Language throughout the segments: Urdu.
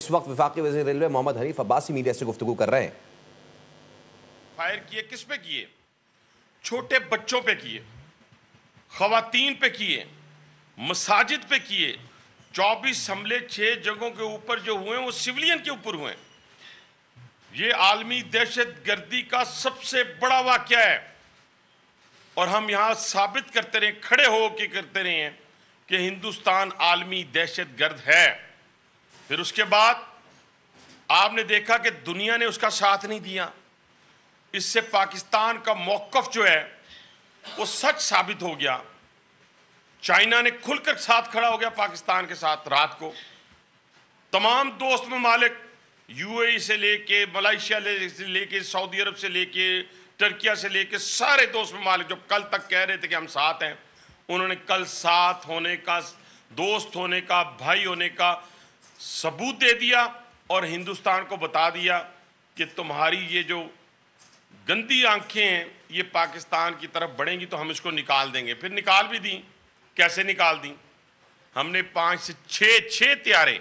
اس وقت وفاقی وزیر ریلوے محمد حنیف عباسی میڈیا سے گفتگو کر رہے ہیں۔ فائر کیے کس پہ کیے؟ چھوٹے بچوں پہ کیے، خواتین پہ کیے، مساجد پہ کیے۔ 24 حملے 6 جگہوں کے اوپر جو ہوئے وہ سیولین کے اوپر ہوئے۔ یہ عالمی دہشت گردی کا سب سے بڑا واقعہ ہے، اور ہم یہاں ثابت کرتے رہے، کھڑے ہو کے کرتے رہے ہیں کہ ہندوستان عالمی دہشت گرد ہے۔ پھر اس کے بعد آپ نے دیکھا کہ دنیا نے اس کا ساتھ نہیں دیا۔ اس سے پاکستان کا موقف جو ہے وہ سچ ثابت ہو گیا۔ چائنا نے کھل کر ساتھ کھڑا ہو گیا پاکستان کے ساتھ رات کو۔ تمام دوست ممالک یو اے ای سے لے کے، ملائیشیا سے لے کے، سعودی عرب سے لے کے، ٹرکیہ سے لے کے، سارے دوست ممالک جو کل تک کہہ رہے تھے کہ ہم ساتھ ہیں، انہوں نے کل ساتھ ہونے کا، دوست ہونے کا، بھائی ہونے کا ثبوت دے دیا، اور ہندوستان کو بتا دیا کہ تمہاری یہ جو گندی آنکھیں ہیں یہ پاکستان کی طرف بڑھیں گی تو ہم اس کو نکال دیں گے۔ پھر نکال بھی دیں۔ کیسے نکال دیں؟ ہم نے 5 سے 6 طیارے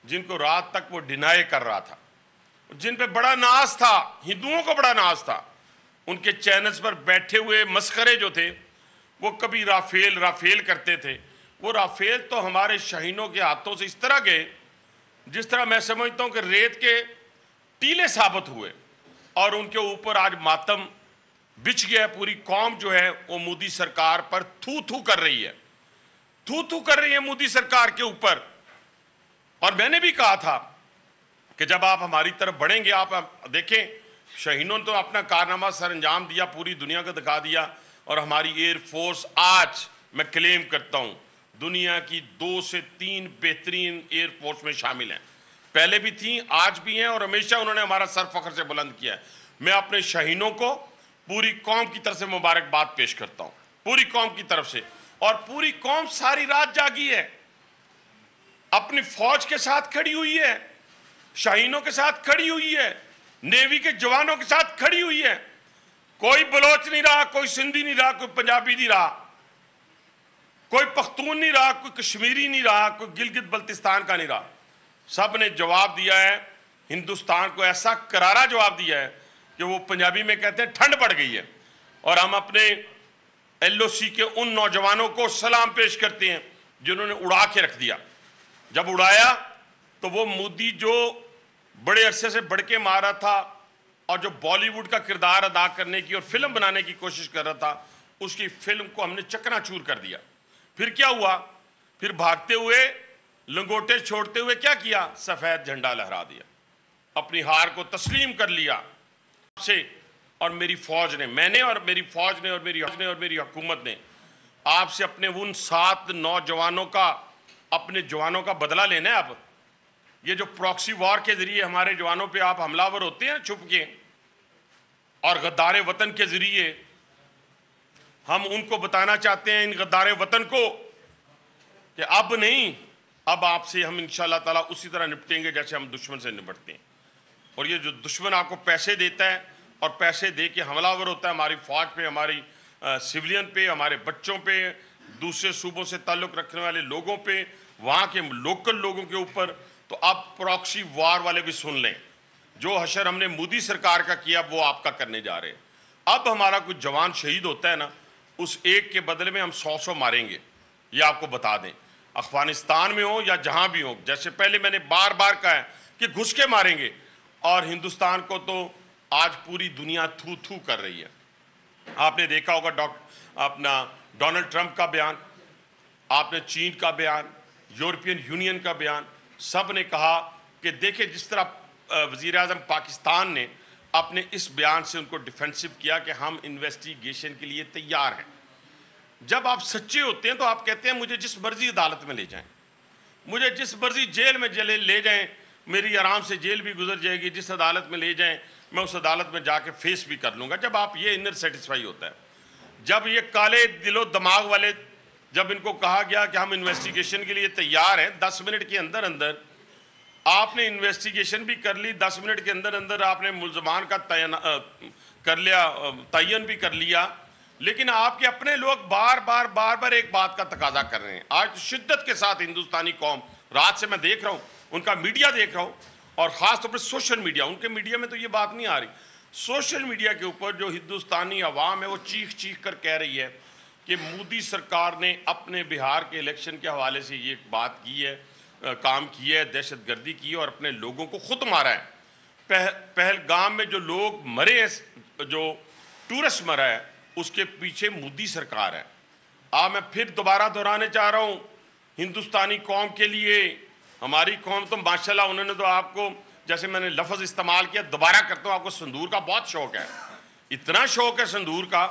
جن کو رات تک وہ ڈینائی کر رہا تھا، جن پہ بڑا ناز تھا، ہندوؤں کو بڑا ناز تھا، ان کے چینلز پر بیٹھے ہوئے مسخرے جو تھے وہ کبھی رافیل کرتے تھے۔ وہ رافیل تو ہمارے شاہینوں کے ہاتھوں سے اس طرح گئے جس طرح میں سمجھتا ہوں کہ ریت کے ٹیلے ثابت ہوئے، اور ان کے اوپر آج ماتم بچھ گیا۔ پوری قوم جو ہے وہ مودی سرکار پر تھو کر رہی ہے، تھو کر رہی ہے مودی سرکار کے اوپر۔ اور میں نے بھی کہا تھا کہ جب آپ ہماری طرف بڑھیں گے، آپ دیکھیں شاہینوں نے تو اپنا کارنامہ سر انجام دیا، پوری دنیا کو دکھا دیا، اور ہماری ایئر فورس آج میں کلیم کرتا ہوں دنیا کی 2 سے 3 بہترین ایئر فورس میں شامل ہیں۔ پہلے بھی تھیں، آج بھی ہیں، اور ہمیشہ انہوں نے ہمارا سر فخر سے بلند کیا ہے۔ میں اپنے شاہینوں کو پوری قوم کی طرف سے مبارکباد پیش کرتا ہوں، پوری قوم کی طرف سے۔ اور پوری قوم ساری رات جاگی ہے، اپنی فوج کے ساتھ کھڑی ہوئی ہے، شاہینوں کے ساتھ کھڑی ہوئی ہے، نیوی کے جوانوں کے ساتھ کھڑی ہوئی ہے۔ کوئی بلوچ نہیں رہا، کوئی سندھی نہیں رہا، کوئی پنجابی نہیں رہا، کوئی پختون نہیں رہا، کوئی کشمیری نہیں رہا، کوئی گلگت بلتستان کا نہیں رہا۔ سب نے جواب دیا ہے، ہندوستان کو ایسا کرارا جواب دیا ہے کہ وہ پنجابی میں کہتے ہیں ٹھنڈ پڑ گئی ہے۔ اور ہم اپنے ایل او سی کے ان نوجوانوں کو سلام پیش کرتے ہیں جنہوں نے اڑا کے رکھ دیا۔ جب اڑایا تو وہ مودی جو بڑے عرصے سے بڑھ کے مارا تھا اور جو بالی ووڈ کا کردار ادا کرنے کی اور فلم بنانے کی کوشش کر رہا تھا، اس کی فلم کو ہم نے چکنا چور کر دیا۔ پھر کیا ہوا؟ پھر بھاگتے ہوئے، لنگوٹے چھوڑتے ہوئے کیا کیا؟ سفید جھنڈا لہرا دیا، اپنی ہار کو تسلیم کر لیا سے۔ اور میری فوج نے، میں نے اور میری فوج نے اور میری حکومت نے آپ سے اپنے ان 7 نوجوانوں کا، اپنے جوانوں کا بدلہ لینا ہے۔ اب یہ جو پراکسی وار کے ذریعے ہمارے جوانوں پہ آپ حملہ ور ہوتے ہیں چھپ کے، اور غدار وطن کے ذریعے ہم ان کو بتانا چاہتے ہیں، ان غدار وطن کو، کہ اب نہیں، اب آپ سے ہم انشاءاللہ تعالیٰ اسی طرح نپٹیں گے جیسے ہم دشمن سے نپٹتے ہیں۔ اور یہ جو دشمن آپ کو پیسے دیتا ہے اور پیسے دے کے حملہ ور ہوتا ہے ہماری فوج پہ، ہماری سیولین پہ، ہمارے بچوں پہ، دوسرے صوبوں سے تعلق رکھنے والے لوگوں پہ، وہاں کے لوکل لوگوں کے اوپر، تو اب پراکسی وار والے بھی سن لیں۔ جو حشر ہم نے مودی سرکار کا کیا وہ آپ کا کرنے جا رہے ہیں۔ اب ہمارا کچھ جوان شہید ہوتا ہے نا، اس ایک کے بدلے میں ہم 100 ماریں گے، یہ آپ کو بتا دیں۔ افغانستان میں ہو یا جہاں بھی ہو، جیسے پہلے میں نے بار بار کہا ہے کہ گھس کے ماریں گے، اور ہندوستان کو تو آج پوری دنیا تھو کر رہی ہے۔ آپ نے دیکھا ہوگا اپنا ڈونلڈ ٹرمپ کا بیان، آپ نے چین کا بیان، یورپین یونین کا بیان، سب نے کہا کہ دیکھیں جس طرح وزیر اعظم پاکستان نے اپنے اس بیان سے ان کو ڈیفینسو کیا کہ ہم انویسٹیگیشن کے لیے تیار ہیں۔ جب آپ سچے ہوتے ہیں تو آپ کہتے ہیں مجھے جس مرضی عدالت میں لے جائیں، مجھے جس مرضی جیل میں لے جائیں، میری آرام سے جیل بھی گزر جائے گی، جس عدالت میں لے جائیں میں اس عدالت میں جا کے فیس بھی کر لوں گا۔ جب آپ یہ انر سیٹسفائی ہوتا ہے، جب یہ کالے دل و دماغ والے، جب ان کو کہا گیا کہ ہم انویسٹیگیشن کے لیے تیار ہیں، 10 منٹ کے اندر آپ نے انویسٹیگیشن بھی کر لی، 10 منٹ کے اندر آپ نے ملزمان کا تعین بھی کر لیا، لیکن آپ کے اپنے لوگ بار بار ایک بات کا تقاضا کر رہے ہیں۔ آج شدت کے ساتھ ہندوستانی قوم، رات سے میں دیکھ رہا ہوں ان کا میڈیا دیکھ رہا ہوں، اور خاص طور پر سوشل میڈیا، ان کے میڈیا میں تو یہ بات نہیں آ رہی، سوشل میڈیا کے اوپر جو ہندوستانی عوام ہے وہ چیخ چیخ کر کہہ رہی ہے کہ مودی سرکار نے اپنے بہار کے الیکشن کے حوالے سے یہ بات کی ہے، کام کیا ہے، دہشت گردی کی ہے اور اپنے لوگوں کو خود مارا ہے۔ پہلگام میں جو لوگ مرے ہیں، جو ٹورسٹ مرا ہے، اس کے پیچھے مودی سرکار ہے۔ میں پھر دوبارہ دہرانے چاہ رہا ہوں ہندوستانی قوم کے لیے، ہماری قوم تو ماشاءاللہ انہوں نے تو آپ کو، جیسے میں نے لفظ استعمال کیا، دوبارہ کرتا ہوں، آپ کو سندور کا بہت شوق ہے، اتنا شوق ہے سندور کا،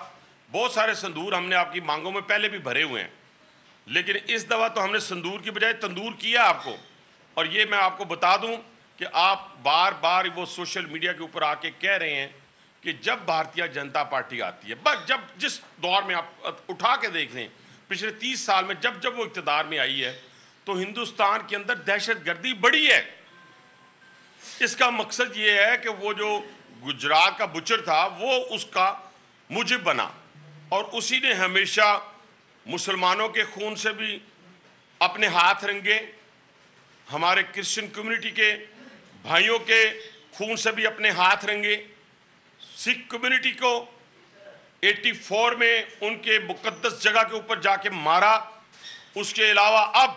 بہت سارے سندور ہم نے آپ کی مانگوں میں پہلے بھی بھرے ہوئے ہیں، لیکن اس دفعہ تو ہم نے سندور کی بجائے تندور کیا آپ کو۔ اور یہ میں آپ کو بتا دوں کہ آپ بار بار وہ سوشل میڈیا کے اوپر آ کے کہہ رہے ہیں کہ جب بھارتیہ جنتا پارٹی آتی ہے، بس جس دور میں آپ اٹھا کے دیکھ لیں پچھلے 30 سال میں جب وہ اقتدار میں آئی ہے تو ہندوستان کے اندر دہشت گردی بڑھی ہے۔ اس کا مقصد یہ ہے کہ وہ جو گجرات کا بچر تھا وہ اس کا موجب بنا، اور اسی نے ہمیشہ مسلمانوں کے خون سے بھی اپنے ہاتھ رنگے، ہمارے کرسچن کمیونٹی کے بھائیوں کے خون سے بھی اپنے ہاتھ رنگے، سکھ کمیونٹی کو 84 میں ان کے مقدس جگہ کے اوپر جا کے مارا، اس کے علاوہ اب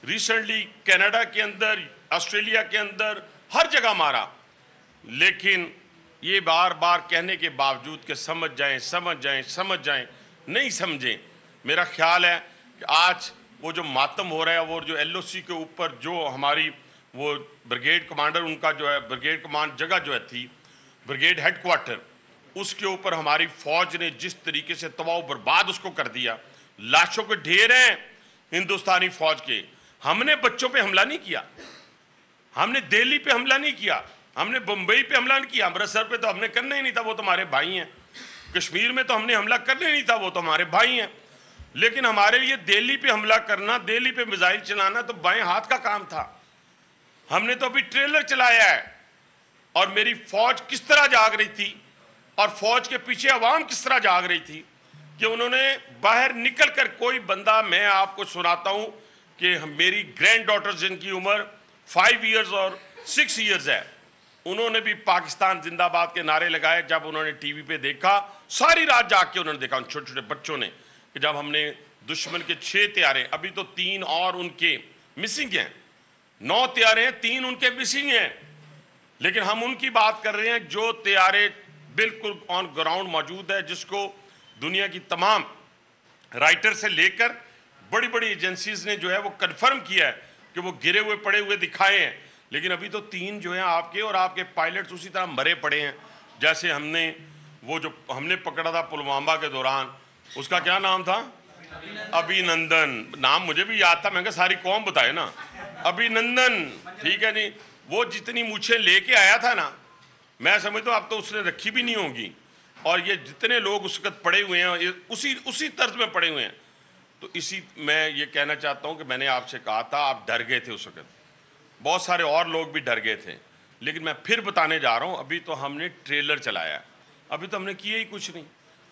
ریسنٹلی کینیڈا کے اندر، آسٹریلیا کے اندر ہر جگہ مارا۔ لیکن یہ بار بار کہنے کے باوجود کہ سمجھ جائیں نہیں سمجھیں، میرا خیال ہے کہ آج وہ جو ماتم ہو رہا ہے، وہ جو ایل او سی کے اوپر جو ہماری وہ بریگیڈ کمانڈر ان کا جو ہے، بریگیڈ کمانڈ جگہ جو ہے تھی، بریگیڈ ہیڈ کوارٹر، اس کے اوپر ہماری فوج نے جس طریقے سے تباہ و برباد اس کو کر دیا، لاشوں کے ڈھیر ہیں ہندوستانی فوج کے۔ ہم نے بچوں پہ حملہ نہیں کیا، ہم نے دہلی پہ حملہ نہیں کیا، ہم نے بمبئی پہ حملہ نہیں کیا، امرتسر پہ تو ہم نے کرنا ہی نہیں تھا، وہ تو ہمارے بھائی ہیں، کشمیر میں تو ہم نے حملہ کرنا ہی نہیں تھا، وہ تو ہمارے بھائی ہیں، لیکن ہمارے لیے دہلی پہ حملہ کرنا، دہلی پہ میزائل چلانا تو بائیں ہاتھ کا کام تھا۔ ہم نے تو ابھی ٹریلر چلایا ہے، اور میری فوج کس طرح جاگ رہی تھی اور فوج کے پیچھے عوام کس طرح جاگ رہی تھی کہ انہوں نے باہر نکل کر، کوئی بندہ، میں آپ کو سناتا ہوں کہ میری گرینڈ ڈاٹر جن کی عمر 5 ایئرز اور 6 ایئرز ہے، انہوں نے بھی پاکستان زندہ باد کے نعرے لگائے جب انہوں نے ٹی وی پہ دیکھا، ساری رات جاگ کے انہوں نے دیکھا، ان چھوٹے چھوٹے بچوں نے، کہ جب ہم نے دشمن کے 6 طیارے، ابھی تو 3 اور ان کے مسنگ ہیں، 9 طیارے ہیں، 3 ان کے مسنگ ہیں، لیکن ہم ان کی بات کر رہے ہیں جو طیارے بالکل آن گراؤنڈ موجود ہے، جس کو دنیا کی تمام رائٹر سے لے کر بڑی بڑی ایجنسیز نے جو ہے وہ کنفرم کیا ہے کہ وہ گرے ہوئے پڑے ہوئے دکھائے ہیں، لیکن ابھی تو 3 جو ہیں آپ کے، اور آپ کے پائلٹس اسی طرح مرے پڑے ہیں۔ جیسے ہم نے وہ جو ہم نے پکڑا تھا پلوامہ کے دوران، اس کا کیا نام تھا؟ ابھی نندن، نام مجھے بھی یاد تھا، میں کہا ساری قوم بتائے نا، ابھی نندن، ٹھیک ہے نہیں، وہ جتنی مچھیں لے کے آیا تھا نا، میں سمجھتا ہوں اب تو اس نے رکھی بھی نہیں ہوگی، اور یہ جتنے لوگ اس وقت پڑے ہوئے ہیں اسی طرز میں پڑے ہوئے ہیں۔ تو میں یہ کہنا چاہتا ہوں کہ میں نے آپ سے کہا تھا، آپ ڈر گئے تھے اس وقت، بہت سارے اور لوگ بھی ڈر گئے تھے، لیکن میں پھر بتانے جا رہا ہوں، ابھی تو ہم نے ٹریلر چلایا ہے، ابھی تو ہم نے کیا ہی کچھ نہیں،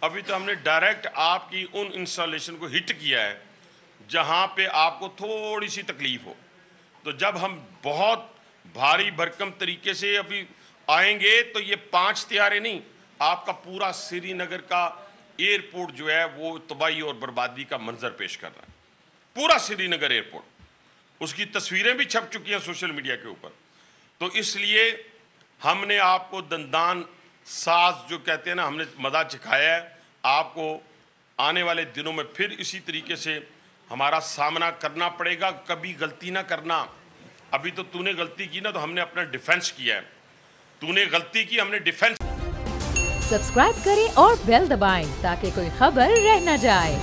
ابھی تو ہم نے ڈائریکٹ آپ کی ان انسٹالیشن کو ہٹ کیا ہے جہاں پہ آپ کو تھوڑی سی تکلیف ہو۔ تو جب ہم بہت بھاری بھرکم طریقے سے ابھی آئیں گے تو یہ 5 طیارے نہیں، آپ کا پورا سری نگر کا ایئرپورٹ جو ہے وہ تباہی اور بربادی کا منظر پیش کر رہا ہے، پورا سری نگر ایئرپورٹ، اس کی تصویریں بھی چھپ چکی ہیں سوشل میڈیا کے اوپر۔ تو اس لیے ہم نے آپ کو دندان ساز جو کہتے ہیں نا، ہم نے مزہ چکھایا ہے، آپ کو آنے والے دنوں میں پھر اسی طریقے سے ہمارا سامنا کرنا پڑے گا، کبھی غلطی نہ کرنا۔ ابھی تو نے غلطی کی نا، تو ہم نے اپنا ڈیفنس کیا ہے، نے غلطی کی، ہم نے ڈیفنس۔ سبسکرائب کریں اور بیل دبائیں تاکہ کوئی خبر رہ نہ جائے۔